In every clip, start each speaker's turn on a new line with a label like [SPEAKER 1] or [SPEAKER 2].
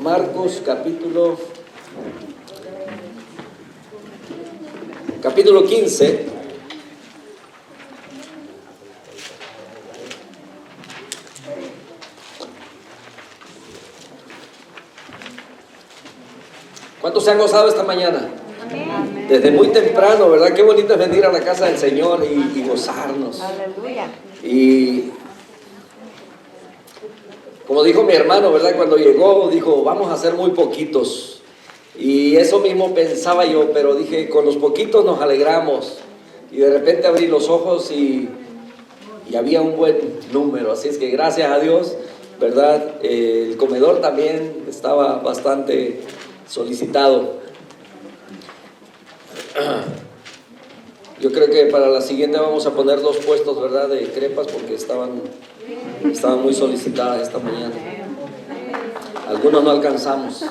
[SPEAKER 1] Marcos capítulo 15. ¿Cuántos se han gozado esta mañana? Amén. Desde muy temprano, ¿verdad? Qué bonito es venir a la casa del Señor y gozarnos.
[SPEAKER 2] Aleluya.
[SPEAKER 1] Y como dijo mi hermano, ¿verdad? Cuando llegó, dijo, vamos a ser muy poquitos. Y eso mismo pensaba yo, pero dije, con los poquitos nos alegramos. Y de repente abrí los ojos y había un buen número. Así es que gracias a Dios, ¿verdad? El comedor también estaba bastante solicitado. Yo creo que para la siguiente vamos a poner 2 puestos, ¿verdad? De crepas, porque estaban muy solicitadas esta mañana. Algunos no alcanzamos.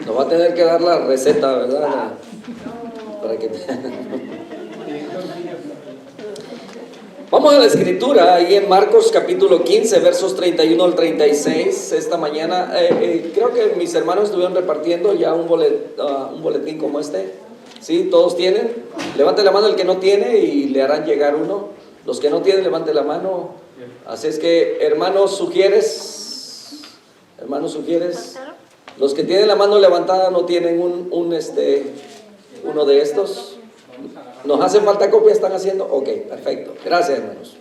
[SPEAKER 1] Nos va a tener que dar la receta, ¿verdad? Para que Vamos a la escritura, ahí en Marcos capítulo 15, versos 31 al 36. Esta mañana, creo que mis hermanos estuvieron repartiendo ya un boletín como este. ¿Sí? ¿Todos tienen? Levante la mano el que no tiene y le harán llegar uno. Los que no tienen, levante la mano. Así es que, hermanos, ¿sugieres? Los que tienen la mano levantada no tienen uno de estos. ¿Nos hacen falta copia? ¿Están haciendo? Ok, perfecto. Gracias, hermanos.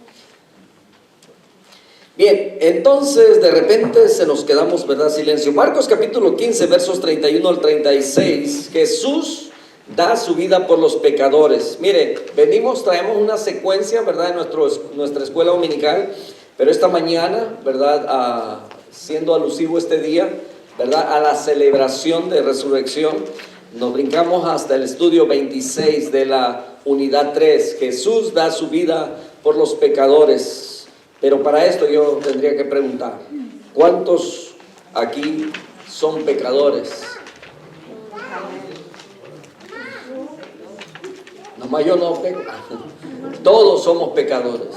[SPEAKER 1] Bien, entonces de repente se nos quedamos, ¿verdad? Silencio. Marcos capítulo 15, versos 31 al 36. Jesús da su vida por los pecadores. Mire, traemos una secuencia, ¿verdad? En nuestra escuela dominical, pero esta mañana, ¿verdad? Siendo alusivo este día, ¿verdad? A la celebración de resurrección, nos brincamos hasta el estudio 26 de la unidad 3. Jesús da su vida por los pecadores. Pero para esto yo tendría que preguntar, ¿cuántos aquí son pecadores? Nomás yo no peco. Todos somos pecadores.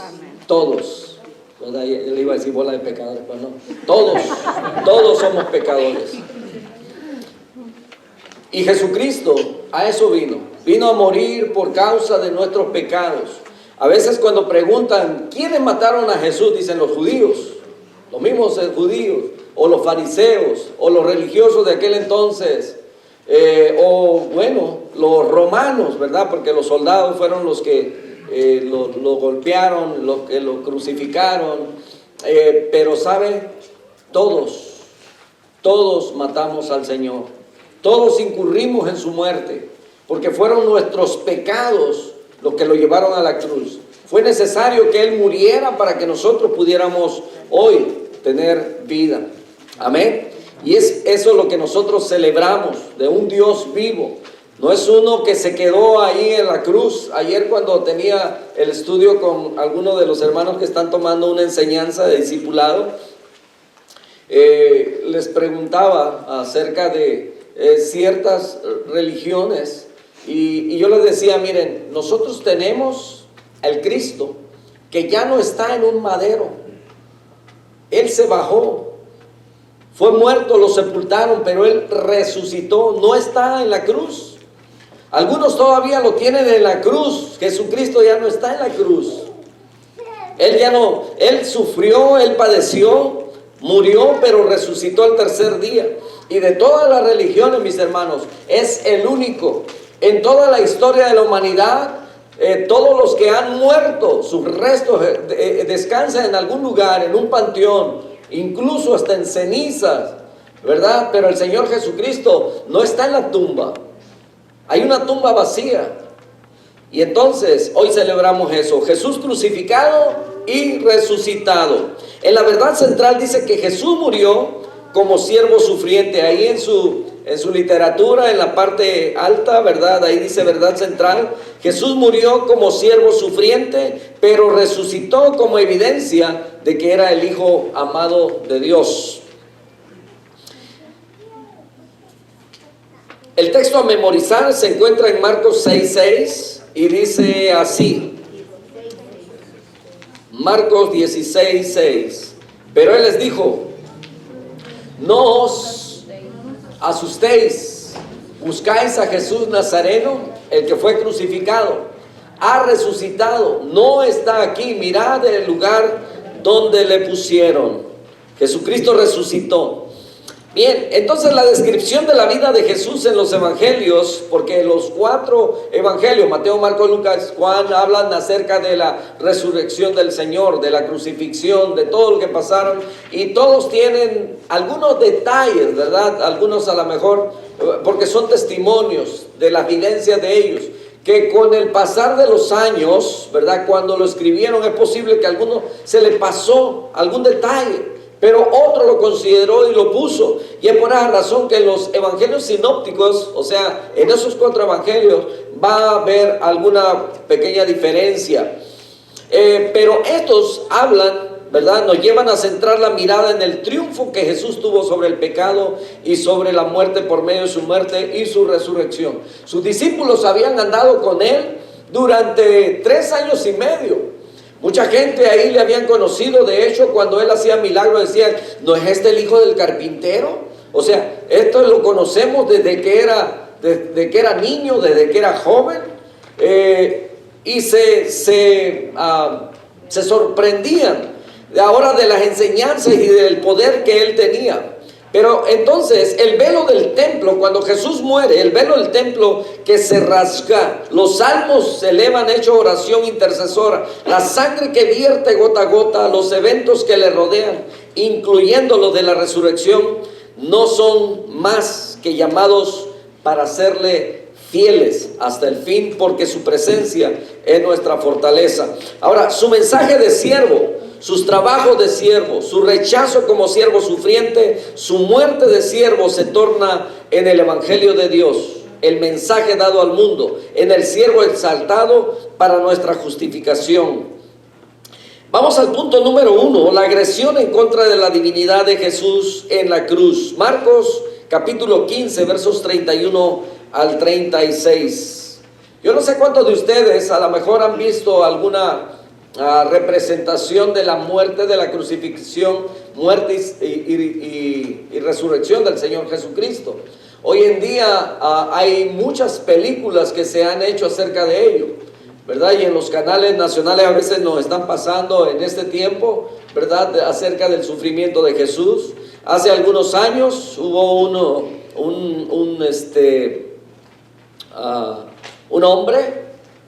[SPEAKER 1] Todos. ¿Verdad? Yo le iba a decir bola de pecadores, pero no. Todos somos pecadores. Y Jesucristo a eso vino a morir por causa de nuestros pecados. A veces cuando preguntan, ¿quiénes mataron a Jesús? Dicen los judíos, los mismos judíos, o los fariseos, o los religiosos de aquel entonces, o bueno, los romanos, ¿verdad? Porque los soldados fueron los que lo golpearon, los que lo crucificaron, pero ¿sabe? Todos matamos al Señor. Todos incurrimos en su muerte, porque fueron nuestros pecados los que lo llevaron a la cruz. Fue necesario que Él muriera para que nosotros pudiéramos hoy tener vida. Amén. Y es eso lo que nosotros celebramos, de un Dios vivo. No es uno que se quedó ahí en la cruz. Ayer cuando tenía el estudio con algunos de los hermanos que están tomando una enseñanza de discipulado, les preguntaba acerca de ciertas religiones y yo les decía, miren, nosotros tenemos al Cristo que ya no está en un madero. Él se bajó, fue muerto, lo sepultaron, pero Él resucitó, no está en la cruz. Algunos todavía lo tienen en la cruz. Jesucristo ya no está en la cruz. Él sufrió, Él padeció, murió, pero resucitó al tercer día. Y de todas las religiones, mis hermanos, es el único. En toda la historia de la humanidad, todos los que han muerto, sus restos descansan en algún lugar, en un panteón, incluso hasta en cenizas, ¿verdad? Pero el Señor Jesucristo no está en la tumba. Hay una tumba vacía. Y entonces, hoy celebramos eso. Jesús crucificado y resucitado. En la verdad central dice que Jesús murió como siervo sufriente. Ahí en su literatura, en la parte alta, ¿verdad? Ahí dice verdad central. Jesús murió como siervo sufriente, pero resucitó como evidencia de que era el Hijo amado de Dios. El texto a memorizar se encuentra en Marcos 6:6 y dice así. Marcos 16:6. Pero Él les dijo: no os asustéis, buscáis a Jesús Nazareno, el que fue crucificado, ha resucitado, no está aquí, mirad el lugar donde le pusieron. Jesucristo resucitó. Bien, entonces la descripción de la vida de Jesús en los evangelios, porque los 4 evangelios, Mateo, Marcos, Lucas, Juan, hablan acerca de la resurrección del Señor, de la crucifixión, de todo lo que pasaron, y todos tienen algunos detalles, ¿verdad? Algunos a lo mejor, porque son testimonios de las vivencias de ellos, que con el pasar de los años, ¿verdad? Cuando lo escribieron, es posible que a alguno se le pasó algún detalle, pero otro lo consideró y lo puso. Y es por esa razón que en los evangelios sinópticos, o sea, en esos 4 evangelios, va a haber alguna pequeña diferencia. Pero estos hablan, ¿verdad? Nos llevan a centrar la mirada en el triunfo que Jesús tuvo sobre el pecado y sobre la muerte por medio de su muerte y su resurrección. Sus discípulos habían andado con él durante 3 años y medio. Mucha gente ahí le habían conocido. De hecho, cuando él hacía milagros decían, ¿no es este el hijo del carpintero? O sea, esto lo conocemos desde que era niño, desde que era joven. Y se sorprendían ahora de las enseñanzas y del poder que él tenía. Pero entonces el velo del templo, cuando Jesús muere, el velo del templo que se rasga, los salmos se elevan hecho oración intercesora, la sangre que vierte gota a gota, los eventos que le rodean, incluyendo los de la resurrección, no son más que llamados para serle fieles hasta el fin, porque su presencia es nuestra fortaleza. Ahora, su mensaje de siervo, sus trabajos de siervo, su rechazo como siervo sufriente, su muerte de siervo se torna en el evangelio de Dios, el mensaje dado al mundo, en el siervo exaltado para nuestra justificación. Vamos al punto número 1, la agresión en contra de la divinidad de Jesús en la cruz. Marcos capítulo 15, versos 31 al 36. Yo no sé cuántos de ustedes a lo mejor han visto alguna representación de la muerte, de la crucifixión, muerte y resurrección del Señor Jesucristo. Hoy en día hay muchas películas que se han hecho acerca de ello, ¿verdad? Y en los canales nacionales a veces nos están pasando en este tiempo, ¿verdad?, acerca del sufrimiento de Jesús. Hace algunos años hubo un hombre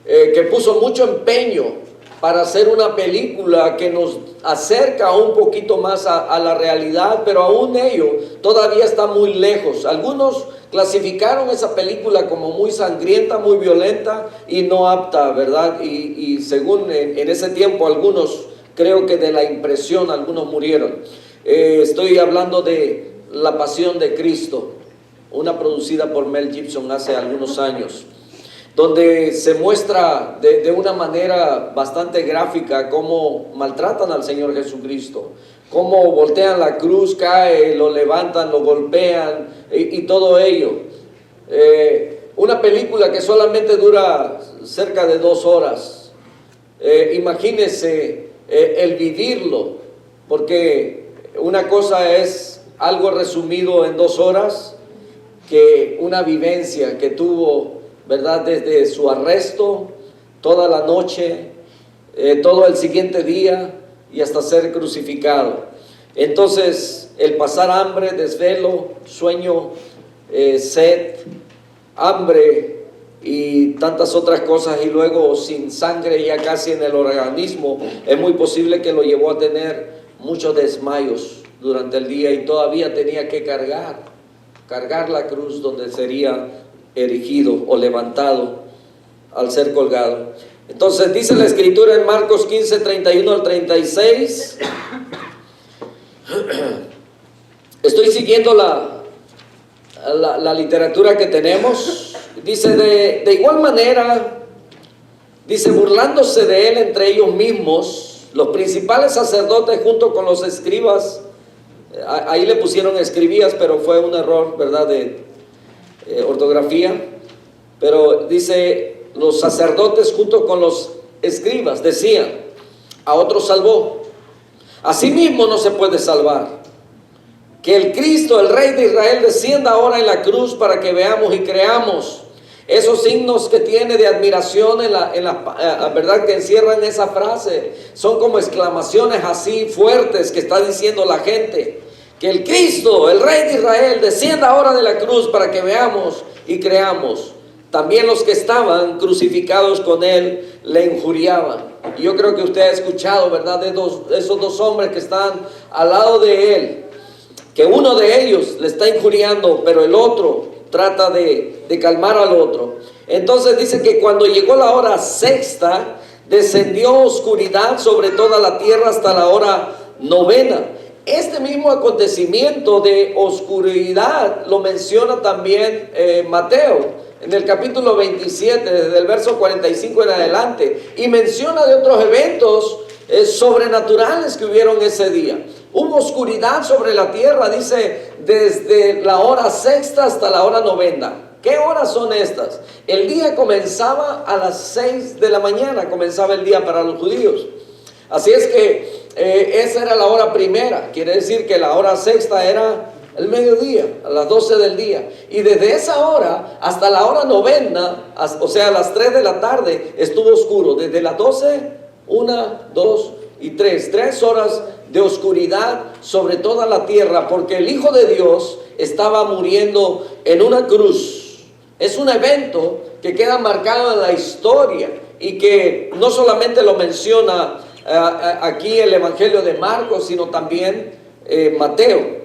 [SPEAKER 1] que puso mucho empeño para hacer una película que nos acerca un poquito más a la realidad, pero aún ello todavía está muy lejos. Algunos clasificaron esa película como muy sangrienta, muy violenta y no apta, ¿verdad? Y según en ese tiempo algunos, creo que de la impresión, algunos murieron. Estoy hablando de La Pasión de Cristo, una producida por Mel Gibson hace algunos años, donde se muestra de una manera bastante gráfica cómo maltratan al Señor Jesucristo, cómo voltean la cruz, cae, lo levantan, lo golpean y todo ello. Una película que solamente dura cerca de 2 horas. Imagínense el vivirlo, porque una cosa es algo resumido en 2 horas, que una vivencia que tuvo, ¿verdad?, desde su arresto, toda la noche, todo el siguiente día y hasta ser crucificado. Entonces, el pasar hambre, desvelo, sueño, sed, hambre y tantas otras cosas, y luego sin sangre ya casi en el organismo, es muy posible que lo llevó a tener muchos desmayos durante el día, y todavía tenía que cargar la cruz donde sería erigido o levantado al ser colgado. Entonces dice la escritura en Marcos 15, 31 al 36. Estoy siguiendo la literatura que tenemos. Dice de igual manera, dice, burlándose de él entre ellos mismos, los principales sacerdotes junto con los escribas, ahí le pusieron escribías, pero fue un error, ¿verdad?, de ortografía, pero dice, los sacerdotes junto con los escribas decían, a otro salvó, a sí mismo no se puede salvar. que el Cristo, el Rey de Israel, descienda ahora en la cruz para que veamos y creamos. Esos signos que tiene de admiración en la verdad que encierran esa frase, son como exclamaciones así fuertes que está diciendo la gente. Que el Cristo, el Rey de Israel, descienda ahora de la cruz para que veamos y creamos. También los que estaban crucificados con él le injuriaban. Y yo creo que usted ha escuchado, ¿verdad?, de esos dos hombres que están al lado de él, que uno de ellos le está injuriando, pero el otro trata de calmar al otro. Entonces dice que cuando llegó la hora sexta, descendió oscuridad sobre toda la tierra hasta la hora novena. Este mismo acontecimiento de oscuridad lo menciona también Mateo en el capítulo 27, desde el verso 45 en adelante, y menciona de otros eventos sobrenaturales que hubieron ese día. Hubo oscuridad sobre la tierra, dice, desde la hora sexta hasta la hora novena. ¿Qué horas son estas? El día comenzaba a las 6 de la mañana, comenzaba el día para los judíos. Así es que esa era la hora primera, quiere decir que la hora sexta era el mediodía, a las 12 del día. Y desde esa hora hasta la hora novena, o sea, a las 3 de la tarde, estuvo oscuro. Desde las 12, 1, 2 y 3. 3 horas de oscuridad sobre toda la tierra, porque el Hijo de Dios estaba muriendo en una cruz. Es un evento que queda marcado en la historia y que no solamente lo menciona aquí el Evangelio de Marcos, sino también Mateo.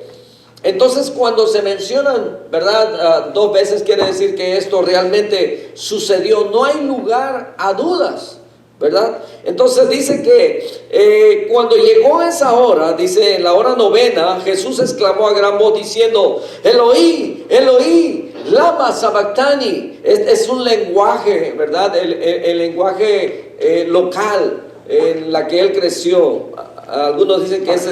[SPEAKER 1] Entonces, cuando se mencionan, ¿verdad?, 2 veces, quiere decir que esto realmente sucedió. No hay lugar a dudas, ¿verdad? Entonces dice que cuando llegó esa hora, dice en la hora novena, Jesús exclamó a gran voz diciendo: Eloí, Eloí, lama sabactani. Es un lenguaje, ¿verdad? El lenguaje local en la que él creció. Algunos dicen que es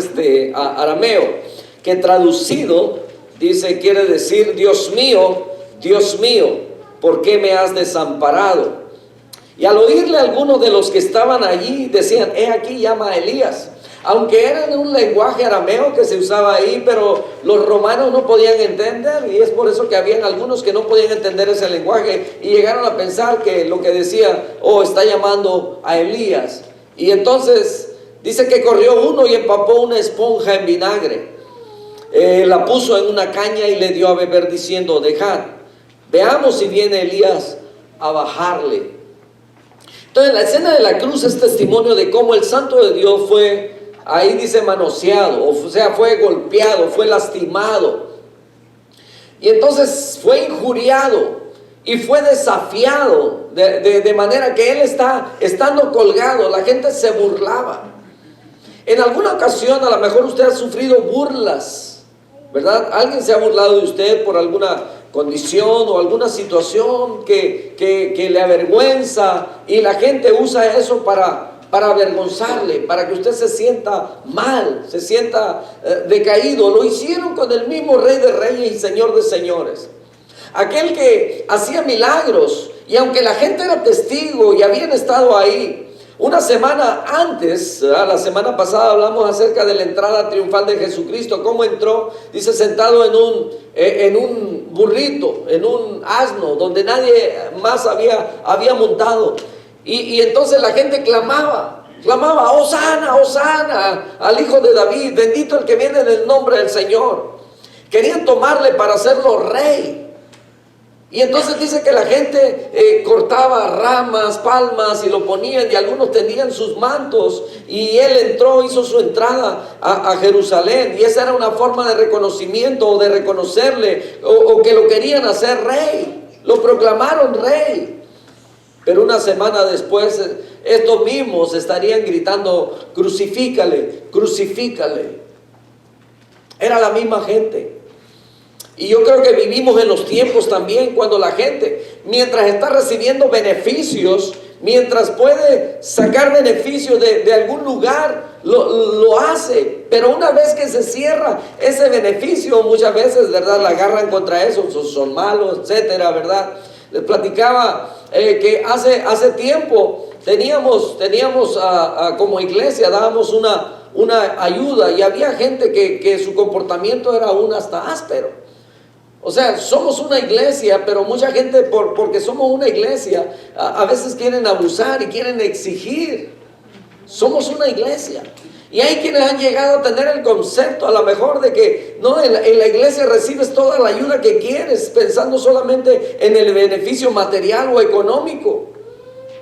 [SPEAKER 1] arameo, que traducido, dice, quiere decir: Dios mío, ¿por qué me has desamparado? Y al oírle, algunos de los que estaban allí decían: he aquí llama a Elías. Aunque era en un lenguaje arameo que se usaba ahí, pero los romanos no podían entender, y es por eso que habían algunos que no podían entender ese lenguaje y llegaron a pensar que lo que decía: oh, está llamando a Elías. Y entonces dice que corrió uno y empapó una esponja en vinagre, la puso en una caña y le dio a beber diciendo: dejad, veamos si viene Elías a bajarle. Entonces la escena de la cruz es testimonio de cómo el Santo de Dios fue, ahí dice, manoseado, o sea, fue golpeado, fue lastimado. Y entonces fue injuriado y fue desafiado de manera que él estando colgado, la gente se burlaba. En alguna ocasión a lo mejor usted ha sufrido burlas, ¿verdad? Alguien se ha burlado de usted por alguna condición o alguna situación que le avergüenza, y la gente usa eso para avergonzarle, para que usted se sienta mal, se sienta decaído. Lo hicieron con el mismo Rey de Reyes y Señor de Señores, aquel que hacía milagros, y aunque la gente era testigo y habían estado ahí. Una semana antes, la semana pasada, hablamos acerca de la entrada triunfal de Jesucristo. Cómo entró, dice, sentado en un burrito, en un asno, donde nadie más había montado. Y entonces la gente clamaba: Hosana, Hosana al Hijo de David, bendito el que viene en el nombre del Señor. Querían tomarle para hacerlo rey. Y entonces dice que la gente cortaba ramas, palmas, y lo ponían, y algunos tenían sus mantos, y él entró, hizo su entrada a Jerusalén, y esa era una forma de reconocimiento, o de reconocerle, o que lo querían hacer rey. Lo proclamaron rey. Pero una semana después, estos mismos estarían gritando: crucifícale, crucifícale. Era la misma gente. Y yo creo que vivimos en los tiempos también cuando la gente, mientras está recibiendo beneficios, mientras puede sacar beneficios de algún lugar, lo hace. Pero una vez que se cierra ese beneficio, muchas veces, ¿verdad?, la agarran contra eso, son malos, etcétera, ¿verdad? Les platicaba que hace tiempo teníamos como iglesia, dábamos una ayuda, y había gente que su comportamiento era aún hasta áspero. O sea, somos una iglesia, pero mucha gente porque somos una iglesia, a veces quieren abusar y quieren exigir. Somos una iglesia. Y hay quienes han llegado a tener el concepto a lo mejor de que no, en la iglesia recibes toda la ayuda que quieres, pensando solamente en el beneficio material o económico.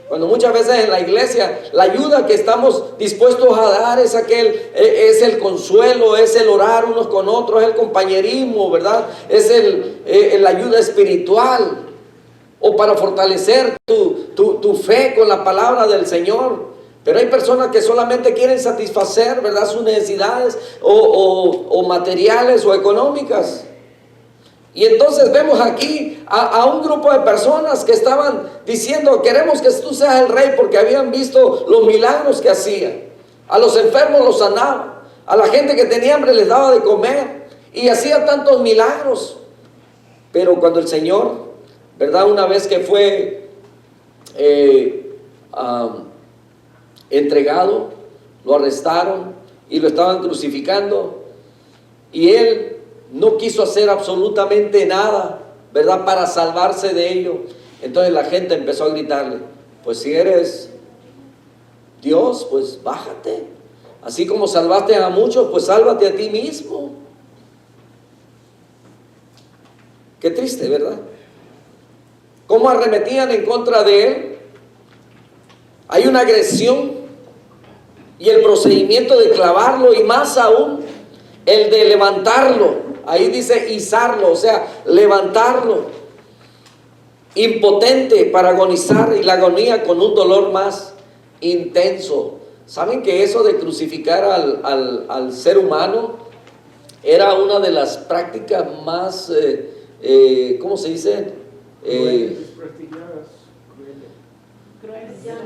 [SPEAKER 1] Cuando muchas veces en la iglesia la ayuda que estamos dispuestos a dar es es el consuelo, es el orar unos con otros, es el compañerismo, ¿verdad? Es la ayuda espiritual, o para fortalecer tu fe con la palabra del Señor. Pero hay personas que solamente quieren satisfacer, ¿verdad?, sus necesidades o materiales o económicas. Y entonces vemos aquí a un grupo de personas que estaban diciendo: queremos que tú seas el rey, porque habían visto los milagros que hacía. A los enfermos los sanaba, a la gente que tenía hambre les daba de comer, y hacía tantos milagros. Pero cuando el Señor, ¿verdad?, una vez que fue entregado, lo arrestaron y lo estaban crucificando, y él no quiso hacer absolutamente nada, ¿verdad?, para salvarse de ello. Entonces la gente empezó a gritarle: pues si eres Dios, pues bájate. Así como salvaste a muchos, pues sálvate a ti mismo. Qué triste, ¿verdad? ¿Cómo arremetían en contra de él? Hay una agresión, y el procedimiento de clavarlo, y más aún el de levantarlo. Ahí dice izarlo, o sea, levantarlo, impotente para agonizar, y la agonía con un dolor más intenso. ¿Saben que eso de crucificar al ser humano era una de las prácticas más, ¿cómo se dice?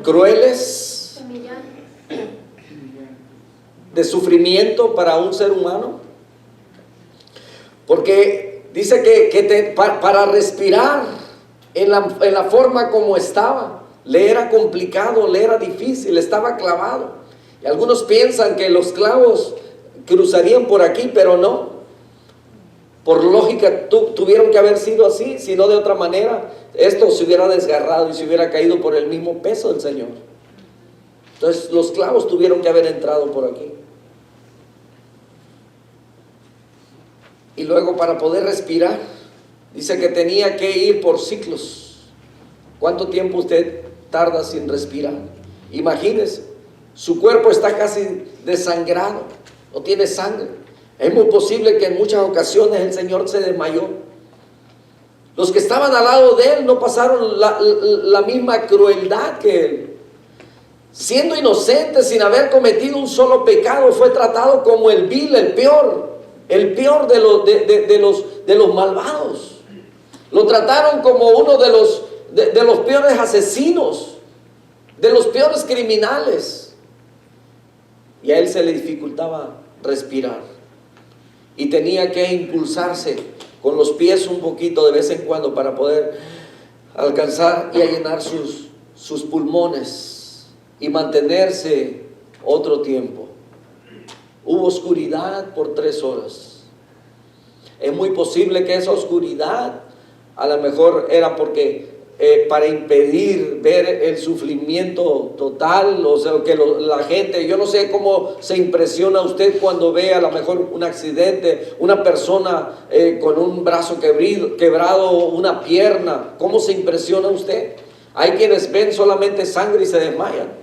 [SPEAKER 1] Crueles, de sufrimiento para un ser humano? Porque dice que para respirar en la forma como estaba, le era complicado, le era difícil, estaba clavado. Y algunos piensan que los clavos cruzarían por aquí, pero no. Por lógica tuvieron que haber sido así, si no de otra manera esto se hubiera desgarrado y se hubiera caído por el mismo peso del Señor. Entonces los clavos tuvieron que haber entrado por aquí. Y luego, para poder respirar, dice que tenía que ir por ciclos. ¿Cuánto tiempo usted tarda sin respirar? Imagínese, su cuerpo está casi desangrado, no tiene sangre. Es muy posible que en muchas ocasiones el Señor se desmayó. Los que estaban al lado de él no pasaron la misma crueldad que él. Siendo inocente, sin haber cometido un solo pecado, fue tratado como el vil, el peor de los malvados. Lo trataron como uno de los peores asesinos, de los peores criminales. Y a él se le dificultaba respirar, y tenía que impulsarse con los pies un poquito de vez en cuando para poder alcanzar y llenar sus pulmones y mantenerse otro tiempo. Hubo oscuridad por 3 horas. Es muy posible que esa oscuridad a lo mejor era porque para impedir ver el sufrimiento total, o sea, que la gente, yo no sé cómo se impresiona usted cuando ve a lo mejor un accidente, una persona con un brazo quebrado, una pierna. ¿Cómo se impresiona usted? Hay quienes ven solamente sangre y se desmayan.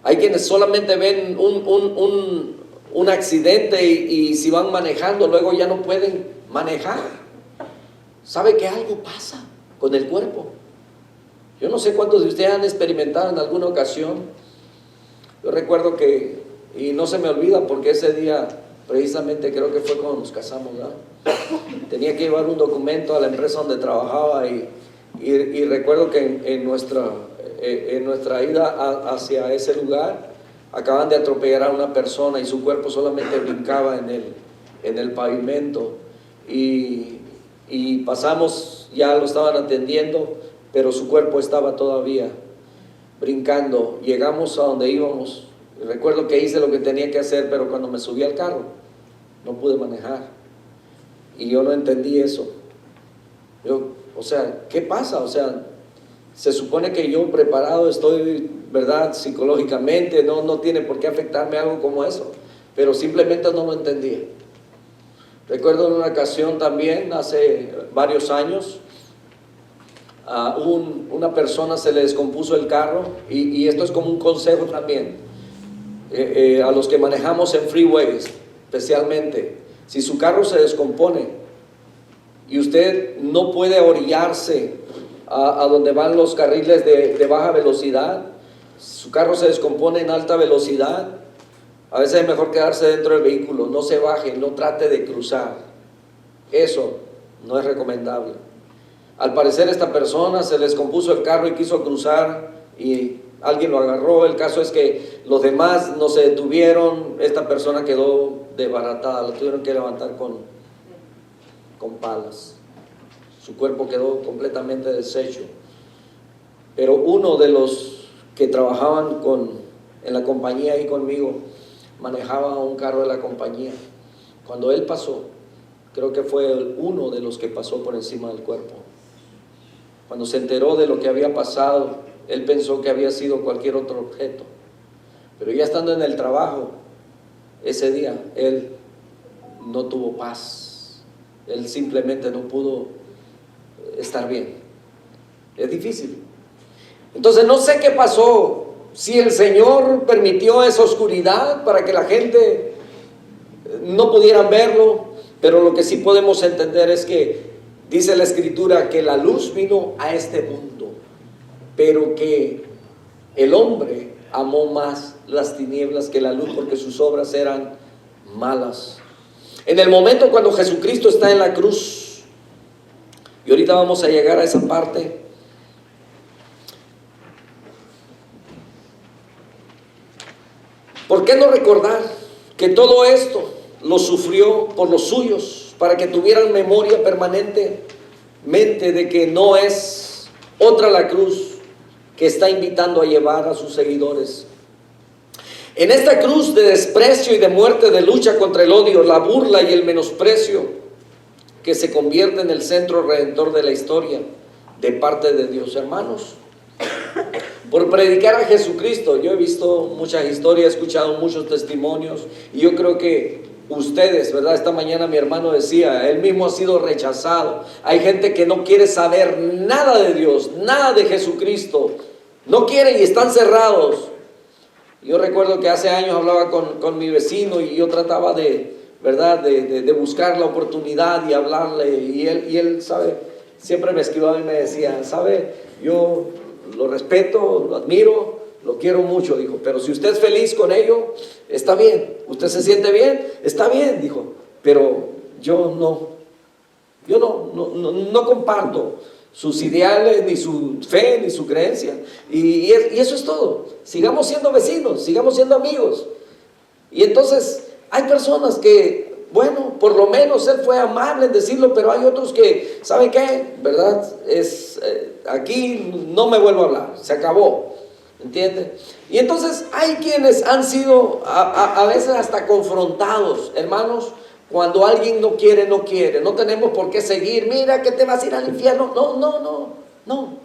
[SPEAKER 1] Hay quienes solamente ven un accidente y si van manejando, luego ya no pueden manejar. ¿Sabe que algo pasa con el cuerpo? Yo no sé cuántos de ustedes han experimentado en alguna ocasión. Yo recuerdo que, y no se me olvida porque ese día precisamente creo que fue cuando nos casamos, ¿verdad? Tenía que llevar un documento a la empresa donde trabajaba y recuerdo que en nuestra ida hacia ese lugar acaban de atropellar a una persona y su cuerpo solamente brincaba en el pavimento, y pasamos, ya lo estaban atendiendo, pero su cuerpo estaba todavía brincando, llegamos a donde íbamos. Recuerdo que hice lo que tenía que hacer, pero cuando me subí al carro, no pude manejar. Y yo no entendí eso. O sea, ¿qué pasa? O sea, se supone que yo preparado estoy, ¿verdad? Psicológicamente, no tiene por qué afectarme algo como eso. Pero simplemente no lo entendía. Recuerdo en una ocasión también, hace varios años, a una persona se le descompuso el carro, y esto es como un consejo también, a los que manejamos en freeways, especialmente, si su carro se descompone y usted no puede orillarse a donde van los carriles de baja velocidad, su carro se descompone en alta velocidad, a veces es mejor quedarse dentro del vehículo, no se baje, no trate de cruzar. Eso no es recomendable. Al parecer esta persona se le descompuso el carro y quiso cruzar y alguien lo agarró. El caso es que los demás no se detuvieron, esta persona quedó desbaratada, la tuvieron que levantar con palas. Su cuerpo quedó completamente deshecho. Pero uno de los que trabajaban en la compañía ahí conmigo, manejaba un carro de la compañía. Cuando él pasó, creo que fue uno de los que pasó por encima del cuerpo. Cuando se enteró de lo que había pasado, él pensó que había sido cualquier otro objeto. Pero ya estando en el trabajo, ese día, él no tuvo paz. Él simplemente no pudo estar bien. Es difícil. Entonces no sé qué pasó. Si el Señor permitió esa oscuridad para que la gente no pudiera verlo, pero lo que sí podemos entender es que dice la Escritura que la luz vino a este mundo, pero que el hombre amó más las tinieblas que la luz porque sus obras eran malas. En el momento cuando Jesucristo está en la cruz, y ahorita vamos a llegar a esa parte, ¿por qué no recordar que todo esto lo sufrió por los suyos, para que tuvieran memoria permanentemente de que no es otra la cruz que está invitando a llevar a sus seguidores? En esta cruz de desprecio y de muerte, de lucha contra el odio, la burla y el menosprecio, que se convierte en el centro redentor de la historia de parte de Dios, hermanos. Por predicar a Jesucristo, yo he visto muchas historias, he escuchado muchos testimonios, y yo creo que ustedes, ¿verdad? Esta mañana mi hermano decía, él mismo ha sido rechazado. Hay gente que no quiere saber nada de Dios, nada de Jesucristo, no quieren y están cerrados. Yo recuerdo que hace años hablaba con mi vecino y yo trataba ¿verdad? De buscar la oportunidad y hablarle, y él, ¿sabe? Siempre me escribía y me decía, ¿sabe? Yo lo respeto, lo admiro, lo quiero mucho, dijo, pero si usted es feliz con ello, está bien. ¿Usted se siente bien? Está bien, dijo, pero yo no comparto sus ideales, ni su fe, ni su creencia, y eso es todo. Sigamos siendo vecinos, sigamos siendo amigos. Y entonces hay personas que, bueno, por lo menos él fue amable en decirlo, pero hay otros que, ¿sabe qué? ¿Verdad? Aquí no me vuelvo a hablar, se acabó, ¿entiende? Y entonces hay quienes han sido a veces hasta confrontados, hermanos, cuando alguien no quiere, no quiere, no tenemos por qué seguir, mira que te vas a ir al infierno, no.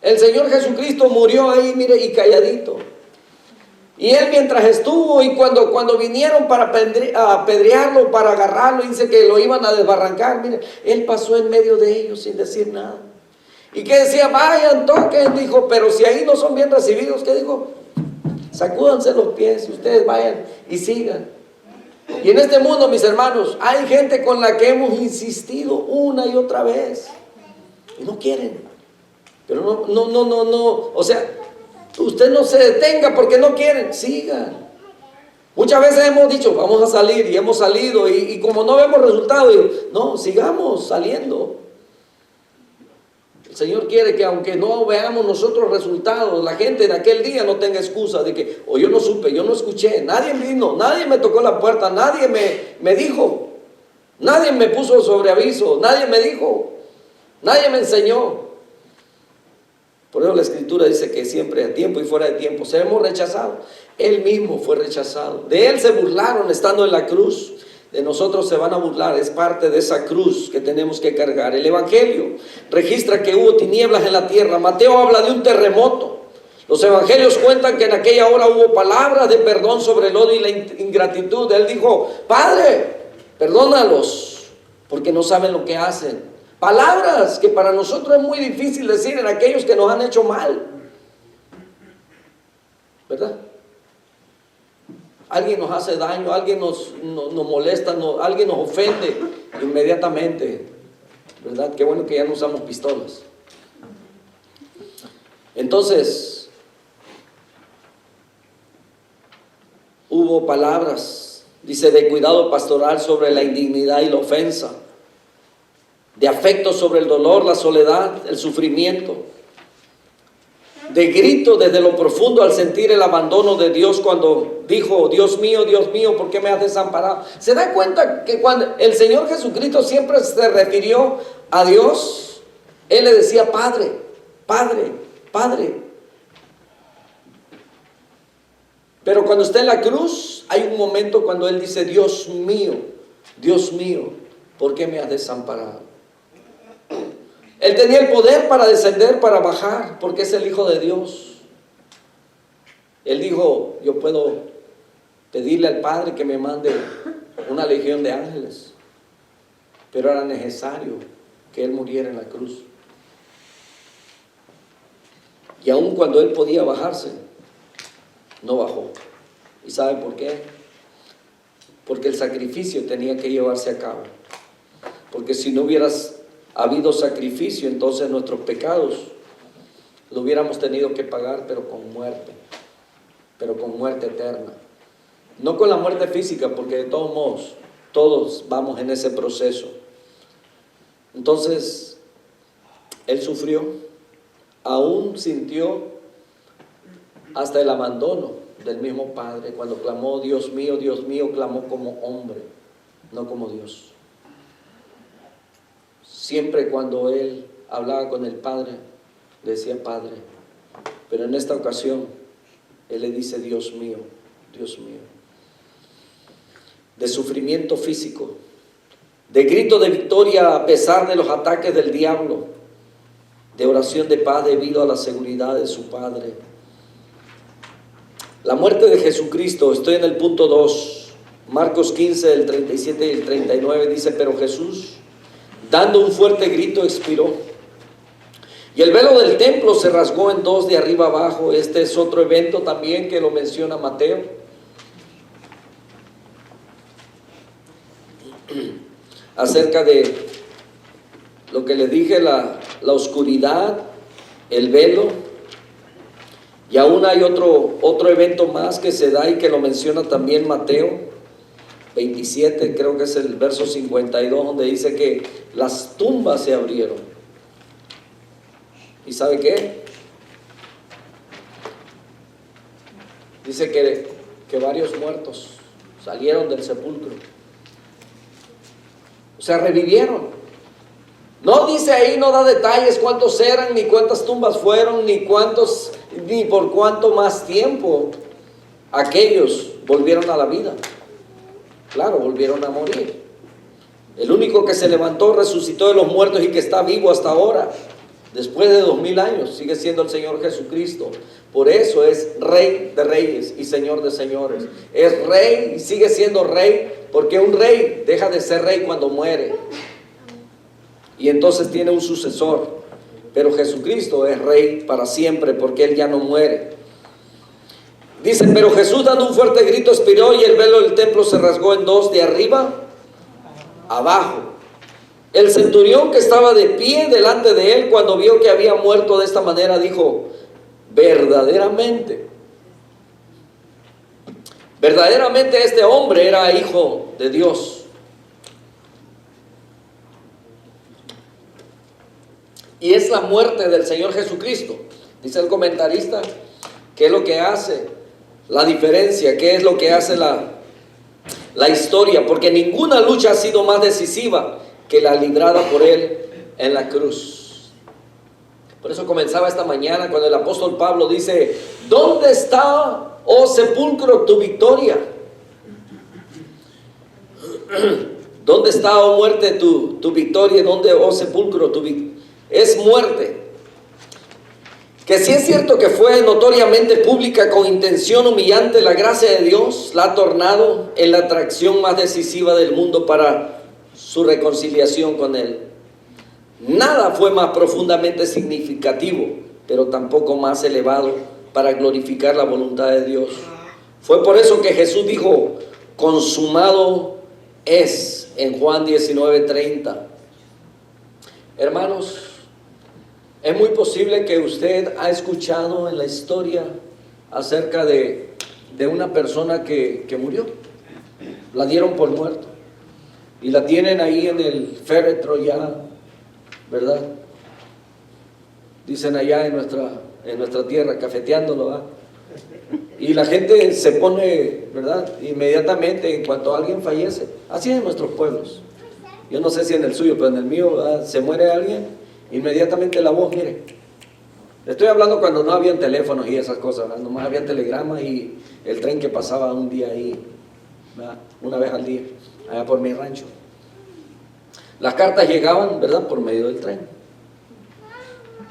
[SPEAKER 1] El Señor Jesucristo murió ahí, mire, y calladito. Y él mientras estuvo, y cuando vinieron para apedrearlo, para agarrarlo, dice que lo iban a desbarrancar, mire, él pasó en medio de ellos sin decir nada. Y que decía, vayan, toquen, dijo, pero si ahí no son bien recibidos, ¿qué dijo? Sacúdanse los pies, ustedes vayan y sigan. Y en este mundo, mis hermanos, hay gente con la que hemos insistido una y otra vez y no quieren. Pero no, o sea, usted no se detenga porque no quieren, sigan. Muchas veces hemos dicho, vamos a salir, y hemos salido, y como no vemos resultados, no, sigamos saliendo. El Señor quiere que aunque no veamos nosotros resultados, la gente en aquel día no tenga excusa de que, yo no supe, yo no escuché, nadie vino, nadie me tocó la puerta, nadie me dijo, nadie me puso sobre aviso, nadie me dijo, nadie me enseñó. Por eso la Escritura dice que siempre a tiempo y fuera de tiempo seremos rechazados. Él mismo fue rechazado. De Él se burlaron estando en la cruz. De nosotros se van a burlar. Es parte de esa cruz que tenemos que cargar. El Evangelio registra que hubo tinieblas en la tierra. Mateo habla de un terremoto. Los evangelios cuentan que en aquella hora hubo palabras de perdón sobre el odio y la ingratitud. Él dijo: Padre, perdónalos, porque no saben lo que hacen. Palabras que para nosotros es muy difícil decir en aquellos que nos han hecho mal, ¿verdad? Alguien nos hace daño, alguien nos molesta, alguien nos ofende, inmediatamente, ¿verdad? Qué bueno que ya no usamos pistolas. Entonces, hubo palabras, dice, de cuidado pastoral sobre la indignidad y la ofensa, de afecto sobre el dolor, la soledad, el sufrimiento, de grito desde lo profundo al sentir el abandono de Dios cuando dijo: Dios mío, ¿por qué me has desamparado? ¿Se da cuenta que cuando el Señor Jesucristo siempre se refirió a Dios, Él le decía: Padre, Padre, Padre? Pero cuando está en la cruz, hay un momento cuando Él dice: Dios mío, ¿por qué me has desamparado? Él tenía el poder para descender, para bajar, porque es el Hijo de Dios. Él dijo: yo puedo pedirle al Padre que me mande una legión de ángeles, pero era necesario que Él muriera en la cruz. Y aun cuando Él podía bajarse, no bajó. ¿Y sabe por qué? Porque el sacrificio tenía que llevarse a cabo. Porque si no hubieras habido sacrificio, entonces nuestros pecados lo hubiéramos tenido que pagar, pero con muerte eterna. No con la muerte física, porque de todos modos, todos vamos en ese proceso. Entonces, Él sufrió, aún sintió hasta el abandono del mismo Padre. Cuando clamó: Dios mío, clamó como hombre, no como Dios. Siempre cuando Él hablaba con el Padre, le decía: Padre. Pero en esta ocasión, Él le dice: Dios mío. De sufrimiento físico, de grito de victoria a pesar de los ataques del diablo, de oración de paz debido a la seguridad de su Padre. La muerte de Jesucristo, estoy en el punto 2, Marcos 15, el 37 y el 39, dice: pero Jesús, dando un fuerte grito, expiró. Y el velo del templo se rasgó en dos de arriba abajo. Este es otro evento también que lo menciona Mateo. Acerca de lo que le dije, la oscuridad, el velo. Y aún hay otro evento más que se da y que lo menciona también Mateo 27, creo que es el verso 52, donde dice que las tumbas se abrieron. ¿Y sabe qué? Dice que varios muertos salieron del sepulcro. O sea, revivieron. No dice ahí, no da detalles cuántos eran, ni cuántas tumbas fueron, ni por cuánto más tiempo aquellos volvieron a la vida. Claro, volvieron a morir. El único que se levantó, resucitó de los muertos y que está vivo hasta ahora, después de 2000 años, sigue siendo el Señor Jesucristo. Por eso es Rey de Reyes y Señor de Señores. Es Rey y sigue siendo Rey, porque un rey deja de ser rey cuando muere. Y entonces tiene un sucesor. Pero Jesucristo es Rey para siempre, porque Él ya no muere. Dice: pero Jesús, dando un fuerte grito, expiró, y el velo del templo se rasgó en dos de arriba abajo. El centurión que estaba de pie delante de él, cuando vio que había muerto de esta manera, dijo: verdaderamente este hombre era hijo de Dios. Y es la muerte del Señor Jesucristo, dice el comentarista, ¿qué es lo que hace la diferencia? ¿Qué es lo que hace la historia? Porque ninguna lucha ha sido más decisiva que la librada por Él en la cruz. Por eso comenzaba esta mañana cuando el apóstol Pablo dice: ¿dónde está, oh sepulcro, tu victoria? ¿Dónde está, oh muerte, tu victoria? ¿Dónde, oh sepulcro, tu victoria? Es muerte. Que si es cierto que fue notoriamente pública con intención humillante, la gracia de Dios la ha tornado en la atracción más decisiva del mundo para su reconciliación con Él. Nada fue más profundamente significativo, pero tampoco más elevado para glorificar la voluntad de Dios. Fue por eso que Jesús dijo: consumado es, en Juan 19:30. Hermanos, es muy posible que usted ha escuchado en la historia acerca de una persona que murió. La dieron por muerto y la tienen ahí en el féretro ya, ¿verdad? Dicen allá en nuestra tierra, cafeteándolo, ¿verdad? Y la gente se pone, ¿verdad?, inmediatamente en cuanto alguien fallece. Así es en nuestros pueblos. Yo no sé si en el suyo, pero en el mío, ¿verdad?, se muere alguien, inmediatamente la voz, mire. Estoy hablando cuando no habían teléfonos y esas cosas, ¿verdad? Nomás había telegramas y el tren que pasaba un día ahí, ¿verdad?, una vez al día, allá por mi rancho. Las cartas llegaban, ¿verdad?, por medio del tren.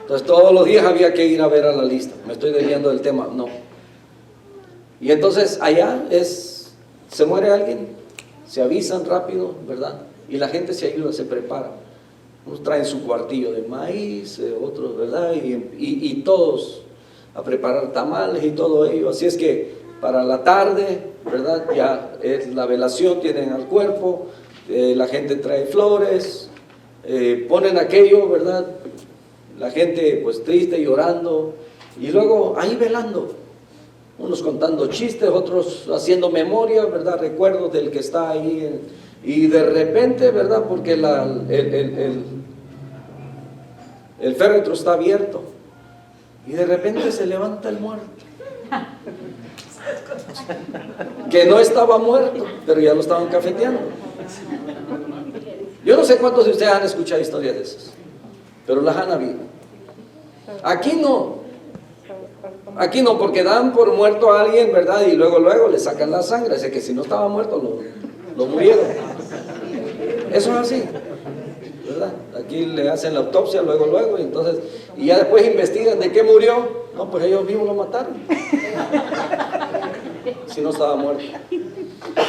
[SPEAKER 1] Entonces todos los días había que ir a ver a la lista. Me estoy desviando del tema, no. Y entonces allá se muere alguien, se avisan rápido, ¿verdad? Y la gente se ayuda, se prepara. Unos traen su cuartillo de maíz, otros, ¿verdad? Y todos a preparar tamales y todo ello. Así es que para la tarde, ¿verdad?, ya es la velación, tienen al cuerpo, la gente trae flores, ponen aquello, ¿verdad? La gente pues triste, llorando, y luego ahí velando. Unos contando chistes, otros haciendo memoria, ¿verdad?, recuerdos del que está ahí. Y de repente, ¿verdad?, porque el féretro está abierto, y de repente se levanta el muerto, que no estaba muerto, pero ya lo estaban cafeteando. Yo no sé cuántos de ustedes han escuchado historias de esas, pero las han habido. Aquí no, porque dan por muerto a alguien, ¿verdad?, y luego le sacan la sangre. Así que si no estaba muerto, lo murieron. Eso es así, ¿verdad? Aquí le hacen la autopsia luego, y ya después investigan de qué murió. No, pues ellos mismos lo mataron, si no estaba muerto.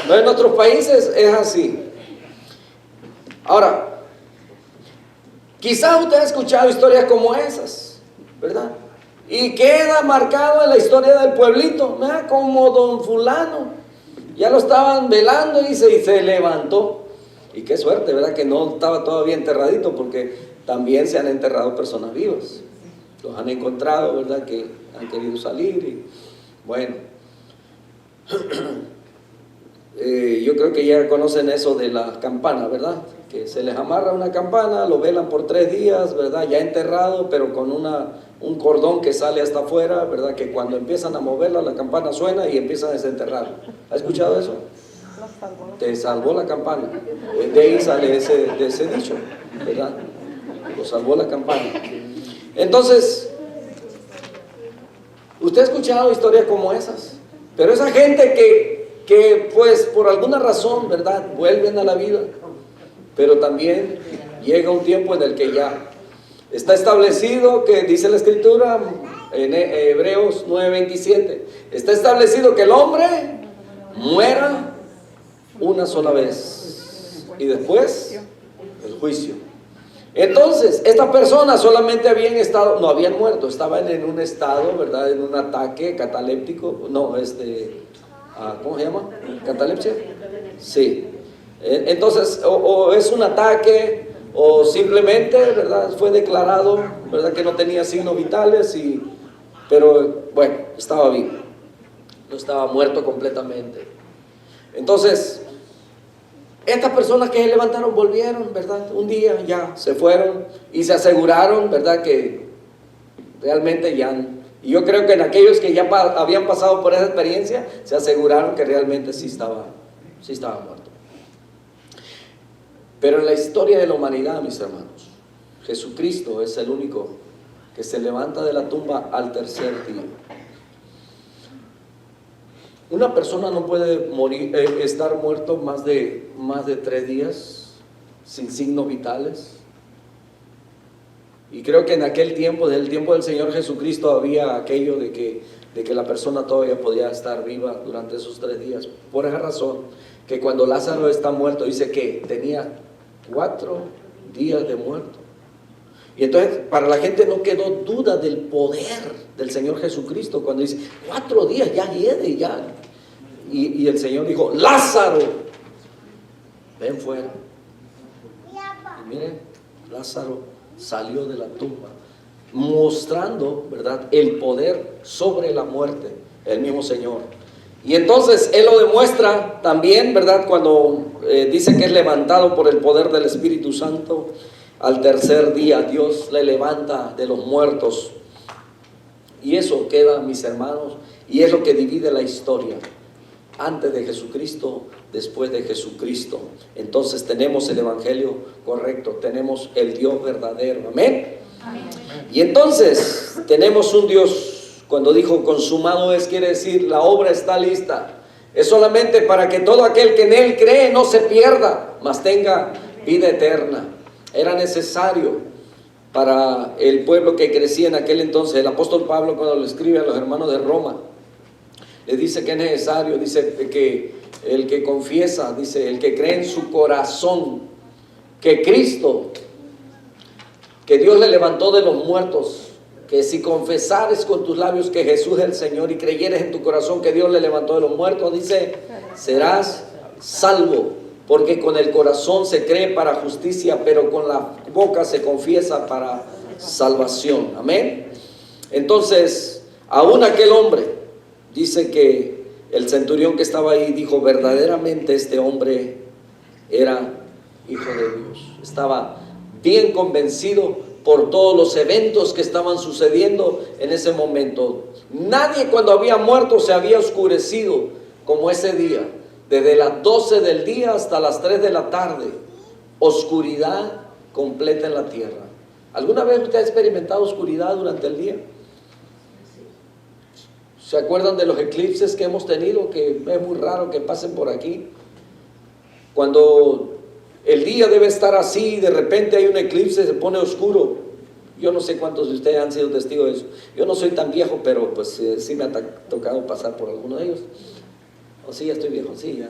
[SPEAKER 1] No, en otros países es así. Ahora, quizás usted ha escuchado historias como esas, ¿verdad? Y queda marcado en la historia del pueblito, ¿verdad?, como don fulano, ya lo estaban velando y se levantó. Y qué suerte, ¿verdad?, que no estaba todavía enterradito, porque también se han enterrado personas vivas. Los han encontrado, ¿verdad?, que han querido salir. Y bueno, yo creo que ya conocen eso de la campana, ¿verdad?, que se les amarra una campana, lo velan por 3 días, ¿verdad?, ya enterrado, pero con un cordón que sale hasta afuera, ¿verdad?, que cuando empiezan a moverla, la campana suena y empiezan a desenterrarlo. ¿Ha escuchado eso? Te salvó la campana. De ahí sale ese dicho, ¿verdad? Lo salvó la campana. Entonces, usted ha escuchado historias como esas, pero esa gente que pues por alguna razón, ¿verdad?, vuelven a la vida, pero también llega un tiempo en el que ya está establecido, que dice la Escritura en Hebreos 9:27, está establecido que el hombre muera una sola vez y después el juicio. Entonces, estas personas solamente no habían muerto, estaban en un estado, ¿verdad?, en un ataque cataléptico, ¿cómo se llama? ¿Catalepsia? Sí. Entonces, o es un ataque, o simplemente, ¿verdad?, fue declarado, ¿verdad?, que no tenía signos vitales, pero bueno, estaba vivo, no estaba muerto completamente. Entonces, estas personas que se levantaron volvieron, ¿verdad?, un día ya se fueron y se aseguraron, ¿verdad?, que realmente ya. Y yo creo que en aquellos que ya habían pasado por esa experiencia, se aseguraron que realmente sí estaba muerto. Pero en la historia de la humanidad, mis hermanos, Jesucristo es el único que se levanta de la tumba al tercer día. Una persona no puede morir, estar muerto más de 3 días sin signos vitales. Y creo que en aquel tiempo, desde el tiempo del Señor Jesucristo, había aquello de que la persona todavía podía estar viva durante esos 3 días. Por esa razón, que cuando Lázaro está muerto, dice que tenía 4 días de muerto. Y entonces para la gente no quedó duda del poder del Señor Jesucristo cuando dice 4 días, ya hiede, ya. Y el Señor dijo: Lázaro, ven fuera. Y miren, Lázaro salió de la tumba, mostrando, ¿verdad?, el poder sobre la muerte, el mismo Señor. Y entonces Él lo demuestra también, ¿verdad?, cuando dice que es levantado por el poder del Espíritu Santo. Al tercer día Dios le levanta de los muertos. Y eso queda, mis hermanos, y es lo que divide la historia. Antes de Jesucristo, después de Jesucristo. Entonces tenemos el Evangelio correcto, tenemos el Dios verdadero. Amén. Amén. Y entonces tenemos un Dios, cuando dijo consumado es, quiere decir la obra está lista. Es solamente para que todo aquel que en Él cree no se pierda, mas tenga vida eterna. Era necesario para el pueblo que crecía en aquel entonces. El apóstol Pablo, cuando le escribe a los hermanos de Roma, le dice que es necesario, dice que el que confiesa, dice el que cree en su corazón que Cristo, que Dios le levantó de los muertos, que si confesares con tus labios que Jesús es el Señor y creyeres en tu corazón que Dios le levantó de los muertos, dice, serás salvo. Porque con el corazón se cree para justicia, pero con la boca se confiesa para salvación. Amén. Entonces, aún aquel hombre, dice que el centurión que estaba ahí dijo, verdaderamente este hombre era hijo de Dios. Estaba bien convencido por todos los eventos que estaban sucediendo en ese momento. Nadie cuando había muerto se había oscurecido como ese día. Desde las 12 del día hasta las 3 de la tarde, oscuridad completa en la tierra. ¿Alguna vez usted ha experimentado oscuridad durante el día? ¿Se acuerdan de los eclipses que hemos tenido? Que es muy raro que pasen por aquí. Cuando el día debe estar así, de repente hay un eclipse, se pone oscuro. Yo no sé cuántos de ustedes han sido testigos de eso. Yo no soy tan viejo, pero pues sí me ha tocado pasar por alguno de ellos. ¿O sí, ya estoy viejo? Sí, ya.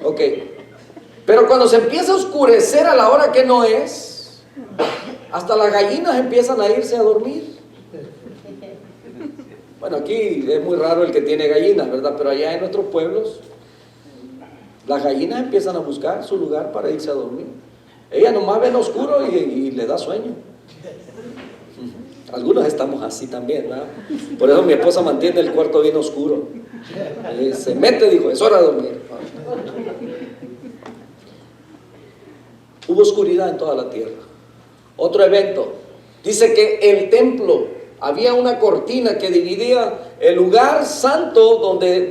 [SPEAKER 1] Ok. Pero cuando se empieza a oscurecer a la hora que no es, hasta las gallinas empiezan a irse a dormir. Bueno, aquí es muy raro el que tiene gallinas, ¿verdad? Pero allá en otros pueblos, las gallinas empiezan a buscar su lugar para irse a dormir. Ellas nomás ven oscuro y le da sueño. Algunos estamos así también, ¿verdad? Por eso mi esposa mantiene el cuarto bien oscuro. Se mete, dijo, es hora de dormir. Hubo oscuridad en toda la tierra. Otro evento, dice que el templo, había una cortina que dividía el lugar santo donde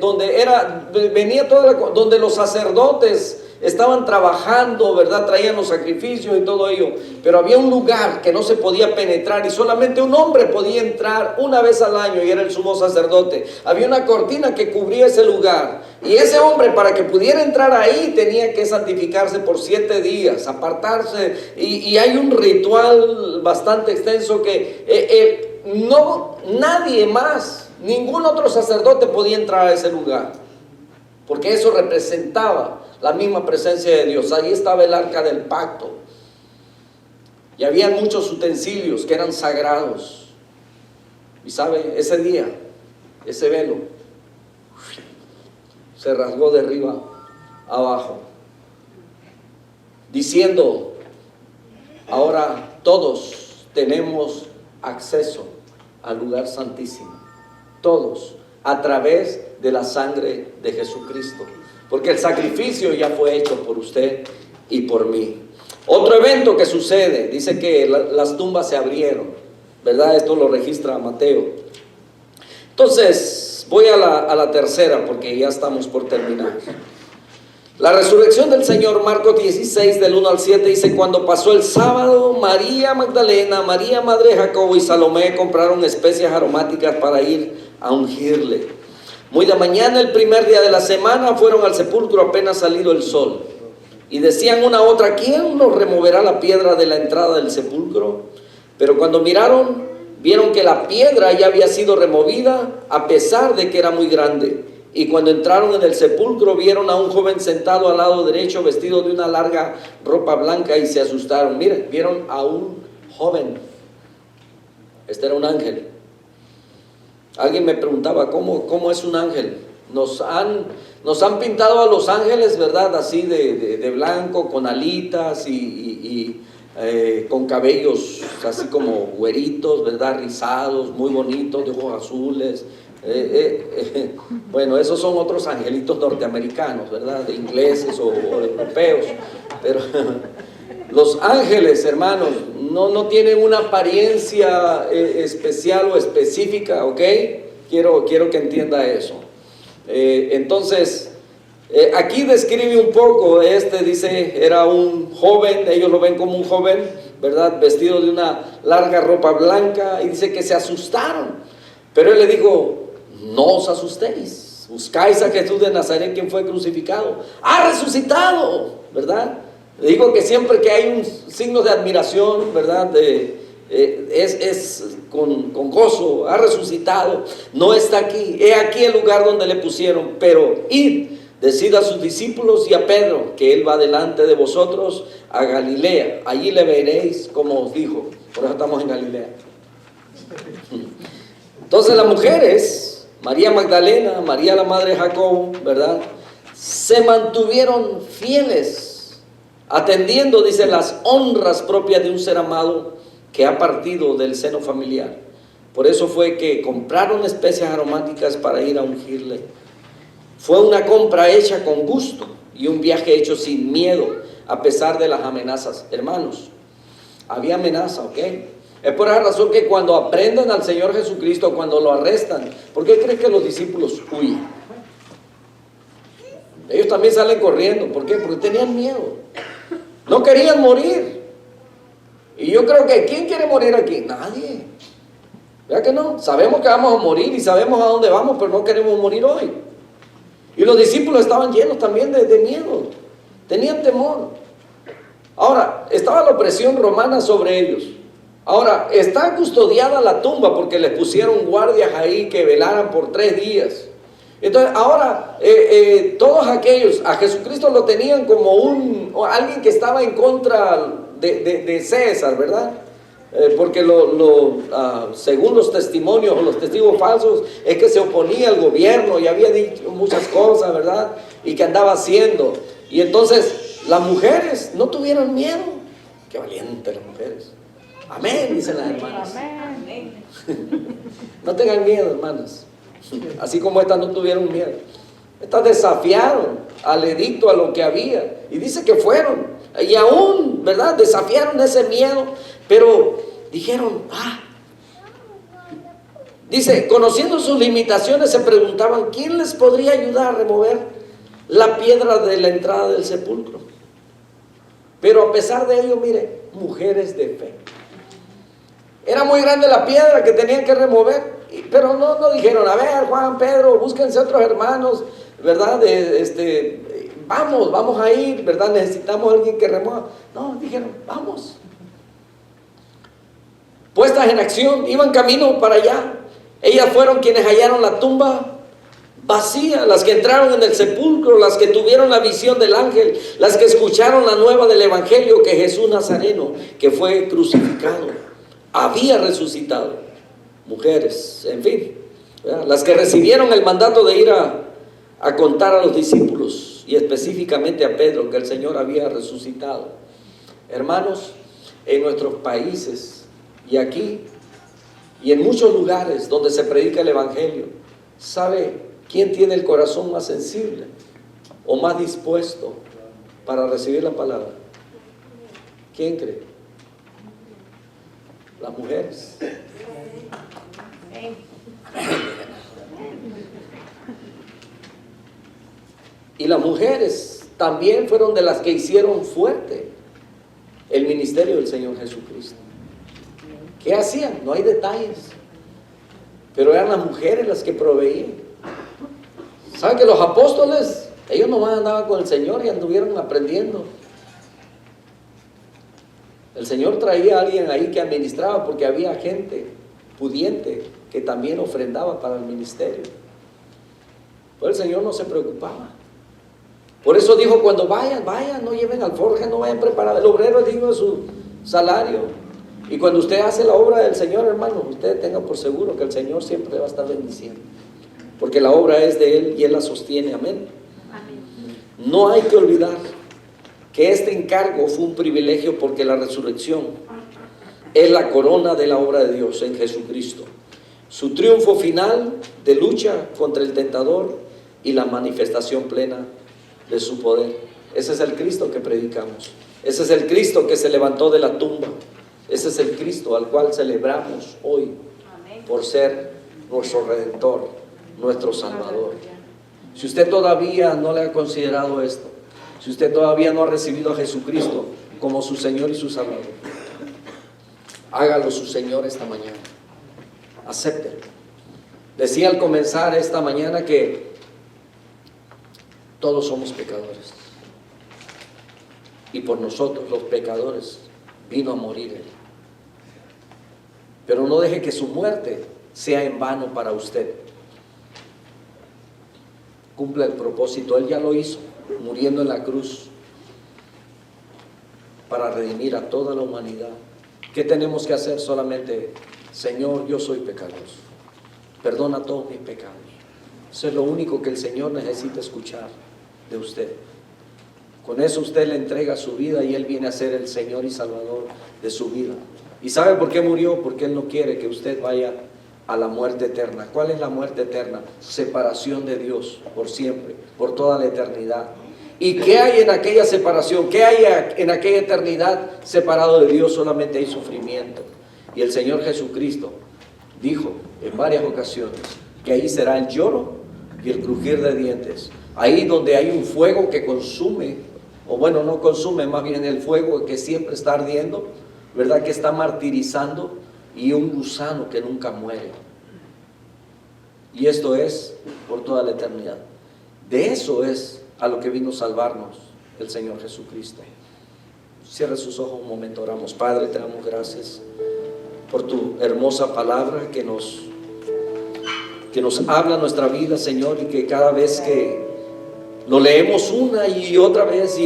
[SPEAKER 1] venía donde los sacerdotes estaban trabajando, ¿verdad? Traían los sacrificios y todo ello, pero había un lugar que no se podía penetrar y solamente un hombre podía entrar una vez al año y era el sumo sacerdote. Había una cortina que cubría ese lugar y ese hombre, para que pudiera entrar ahí, tenía que santificarse por 7 días, apartarse, y hay un ritual bastante extenso que nadie más, ningún otro sacerdote podía entrar a ese lugar, porque eso representaba la misma presencia de Dios. Ahí estaba el arca del pacto y había muchos utensilios que eran sagrados. Y sabe, ese día, ese velo se rasgó de arriba abajo, diciendo, ahora todos tenemos acceso al lugar santísimo, todos, a través de la sangre de Jesucristo, porque el sacrificio ya fue hecho por usted y por mí. Otro evento que sucede, dice que las tumbas se abrieron, ¿verdad? Esto lo registra Mateo. Entonces voy a la tercera, porque ya estamos por terminar. La resurrección del Señor, Marcos 16, del 1 al 7, dice: cuando pasó el sábado, María Magdalena, María madre de Jacobo y Salomé compraron especias aromáticas para ir a ungirle. Muy de mañana, el primer día de la semana, fueron al sepulcro apenas salido el sol. Y decían una a otra: ¿quién nos removerá la piedra de la entrada del sepulcro? Pero cuando miraron, vieron que la piedra ya había sido removida, a pesar de que era muy grande. Y cuando entraron en el sepulcro, vieron a un joven sentado al lado derecho, vestido de una larga ropa blanca, y se asustaron. Miren, vieron a un joven. Este era un ángel. Alguien me preguntaba, ¿cómo es un ángel? Nos han pintado a los ángeles, ¿verdad? Así de blanco, con alitas y con cabellos así como güeritos, ¿verdad? Rizados, muy bonitos, de ojos azules. Bueno, esos son otros angelitos norteamericanos, ¿verdad? De ingleses o europeos. Pero los ángeles, hermanos, no tienen una apariencia especial o específica, ¿ok? Quiero que entienda eso. Entonces, aquí describe un poco, dice, era un joven, ellos lo ven como un joven, ¿verdad? Vestido de una larga ropa blanca, y dice que se asustaron. Pero él le dijo: no os asustéis, buscáis a Jesús de Nazaret, quien fue crucificado. ¡Ha resucitado! ¿Verdad? Le digo que siempre que hay un signo de admiración, ¿verdad? Es con gozo. Ha resucitado, no está aquí. He aquí el lugar donde le pusieron. Pero id, decid a sus discípulos y a Pedro que él va delante de vosotros a Galilea. Allí le veréis como os dijo. Por eso estamos en Galilea. Entonces las mujeres, María Magdalena, María la madre de Jacobo, ¿verdad?, se mantuvieron fieles, atendiendo, dice, las honras propias de un ser amado que ha partido del seno familiar. Por eso fue que compraron especias aromáticas para ir a ungirle. Fue una compra hecha con gusto y un viaje hecho sin miedo, a pesar de las amenazas. Hermanos, había amenaza, ¿ok? Es por esa razón que cuando aprenden al Señor Jesucristo, cuando lo arrestan, ¿por qué crees que los discípulos huyen? Ellos también salen corriendo. ¿Por qué? Porque tenían miedo. No querían morir. Y yo creo que ¿quién quiere morir aquí? Nadie. ¿Verdad que no? Sabemos que vamos a morir y sabemos a dónde vamos, pero no queremos morir hoy. Y los discípulos estaban llenos también de miedo. Tenían temor. Ahora, estaba la opresión romana sobre ellos. Ahora, está custodiada la tumba porque les pusieron guardias ahí que velaran por 3 días. Entonces, ahora, todos aquellos, a Jesucristo lo tenían como alguien que estaba en contra de César, ¿verdad? Porque según los testimonios o los testigos falsos, es que se oponía al gobierno y había dicho muchas cosas, ¿verdad? Y que andaba haciendo. Y entonces, las mujeres no tuvieron miedo. Qué valientes las mujeres. Amén, dicen las hermanas. Amén. No tengan miedo, hermanas. Así como estas no tuvieron miedo. Estas desafiaron al edicto, a lo que había. Y dice que fueron. Y aún, ¿verdad? Desafiaron ese miedo. Pero dijeron, dice, conociendo sus limitaciones, se preguntaban, ¿quién les podría ayudar a remover la piedra de la entrada del sepulcro? Pero a pesar de ello, mire, mujeres de fe. Era muy grande la piedra que tenían que remover, pero no dijeron, a ver, Juan, Pedro, búsquense otros hermanos, ¿verdad? Vamos a ir, ¿verdad? Necesitamos a alguien que remueva. No, dijeron, vamos. Puestas en acción, iban camino para allá. Ellas fueron quienes hallaron la tumba vacía, las que entraron en el sepulcro, las que tuvieron la visión del ángel, las que escucharon la nueva del evangelio, que Jesús Nazareno, que fue crucificado, había resucitado. Mujeres, en fin, ¿verdad? Las que recibieron el mandato de ir a contar a los discípulos y específicamente a Pedro que el Señor había resucitado. Hermanos, en nuestros países y aquí y en muchos lugares donde se predica el evangelio, ¿sabe quién tiene el corazón más sensible o más dispuesto para recibir la palabra? ¿Quién cree? Las mujeres. Y las mujeres también fueron de las que hicieron fuerte el ministerio del Señor Jesucristo. ¿Qué hacían? No hay detalles, pero eran las mujeres las que proveían. ¿Saben que los apóstoles, ellos nomás andaban con el Señor y anduvieron aprendiendo? El Señor traía a alguien ahí que administraba, porque había gente pudiente que también ofrendaba para el ministerio. Pero el Señor no se preocupaba. Por eso dijo, cuando vayan, no lleven alforja, no vayan preparados. El obrero es digno de su salario. Y cuando usted hace la obra del Señor, hermano, usted tenga por seguro que el Señor siempre le va a estar bendiciendo, porque la obra es de Él y Él la sostiene. Amén. No hay que olvidar que este encargo fue un privilegio, porque la resurrección es la corona de la obra de Dios en Jesucristo, su triunfo final de lucha contra el tentador y la manifestación plena de su poder. Ese es el Cristo que predicamos. Ese es el Cristo que se levantó de la tumba. Ese es el Cristo al cual celebramos hoy por ser nuestro Redentor, nuestro Salvador. Si usted todavía no le ha considerado esto, si usted todavía no ha recibido a Jesucristo como su Señor y su Salvador, hágalo su Señor esta mañana. Acéptelo. Decía al comenzar esta mañana que todos somos pecadores, y por nosotros los pecadores vino a morir Él. Pero no deje que su muerte sea en vano para usted. Cumpla el propósito. Él ya lo hizo, muriendo en la cruz para redimir a toda la humanidad. ¿Qué tenemos que hacer? Solamente, Señor, yo soy pecador, perdona todos mis pecados. Eso es lo único que el Señor necesita escuchar de usted. Con eso usted le entrega su vida y Él viene a ser el Señor y Salvador de su vida. ¿Y sabe por qué murió? Porque Él no quiere que usted vaya a la muerte eterna. ¿Cuál es la muerte eterna? Separación de Dios por siempre, por toda la eternidad. ¿Y qué hay en aquella separación? ¿Qué hay en aquella eternidad separado de Dios? Solamente hay sufrimiento. Y el Señor Jesucristo dijo en varias ocasiones que ahí será el lloro y el crujir de dientes. Ahí donde hay un fuego que consume, o bueno, no consume, más bien el fuego que siempre está ardiendo, ¿verdad? Que está martirizando, y un gusano que nunca muere. Y esto es por toda la eternidad. De eso es a lo que vino a salvarnos el Señor Jesucristo. Cierre sus ojos un momento, oramos. Padre, te damos gracias por tu hermosa palabra que nos habla nuestra vida, Señor, y que cada vez que lo leemos una y otra vez,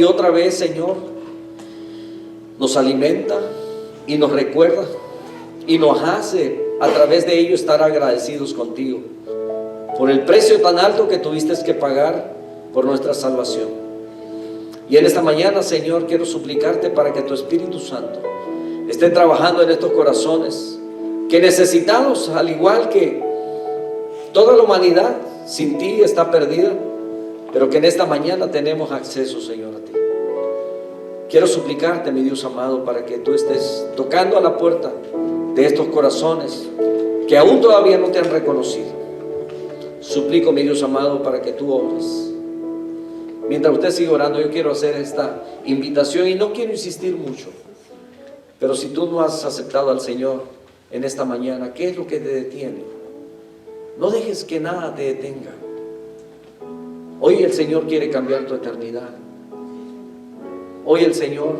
[SPEAKER 1] Señor, nos alimenta y nos recuerda y nos hace a través de ello estar agradecidos contigo por el precio tan alto que tuviste que pagar por nuestra salvación. Y en esta mañana, Señor, quiero suplicarte para que tu Espíritu Santo esté trabajando en estos corazones que necesitamos, al igual que toda la humanidad, sin ti está perdida, pero que en esta mañana tenemos acceso, Señor, a ti. Quiero suplicarte, mi Dios amado, para que tú estés tocando a la puerta de estos corazones que aún todavía no te han reconocido. Suplico, mi Dios amado, para que tú ores. Mientras usted sigue orando, yo quiero hacer esta invitación y no quiero insistir mucho, pero si tú no has aceptado al Señor en esta mañana, ¿qué es lo que te detiene? No dejes que nada te detenga. Hoy el Señor quiere cambiar tu eternidad. Hoy el Señor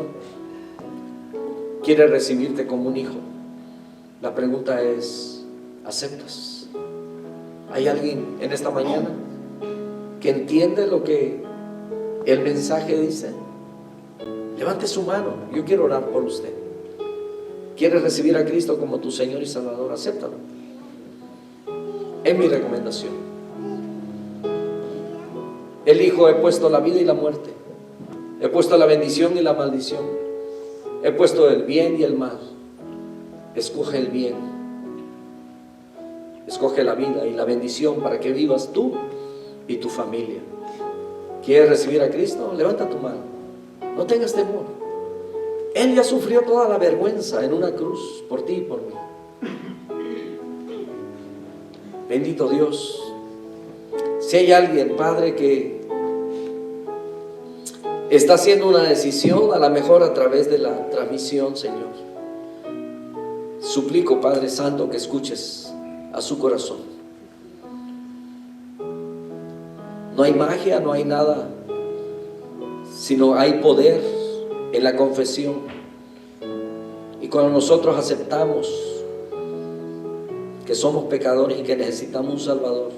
[SPEAKER 1] quiere recibirte como un hijo. La pregunta es, ¿aceptas? ¿Hay alguien en esta mañana que entiende lo que el mensaje dice? Levante su mano, yo quiero orar por usted. ¿Quieres recibir a Cristo como tu Señor y Salvador? Acéptalo. Es mi recomendación. Elijo, he puesto la vida y la muerte. He puesto la bendición y la maldición. He puesto el bien y el mal. Escoge el bien. Escoge la vida y la bendición para que vivas tú y tu familia. ¿Quieres recibir a Cristo? Levanta tu mano. No tengas temor. Él ya sufrió toda la vergüenza en una cruz por ti y por mí. Bendito Dios. Si hay alguien, Padre, que está haciendo una decisión, a lo mejor a través de la transmisión, Señor. Suplico, Padre Santo, que escuches a su corazón. No hay magia, no hay nada, sino hay poder en la confesión. Y cuando nosotros aceptamos que somos pecadores y que necesitamos un Salvador,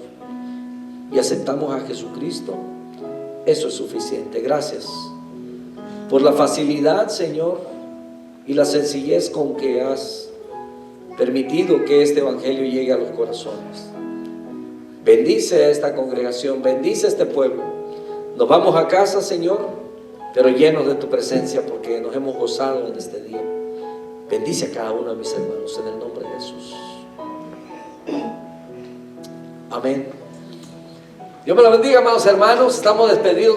[SPEAKER 1] y aceptamos a Jesucristo, eso es suficiente. Gracias por la facilidad, Señor, y la sencillez con que has permitido que este evangelio llegue a los corazones. Bendice a esta congregación, bendice a este pueblo. Nos vamos a casa, Señor, pero llenos de tu presencia, porque nos hemos gozado en este día. Bendice a cada uno de mis hermanos en el nombre de Jesús. Amén. Dios me lo bendiga, amados hermanos. Estamos despedidos.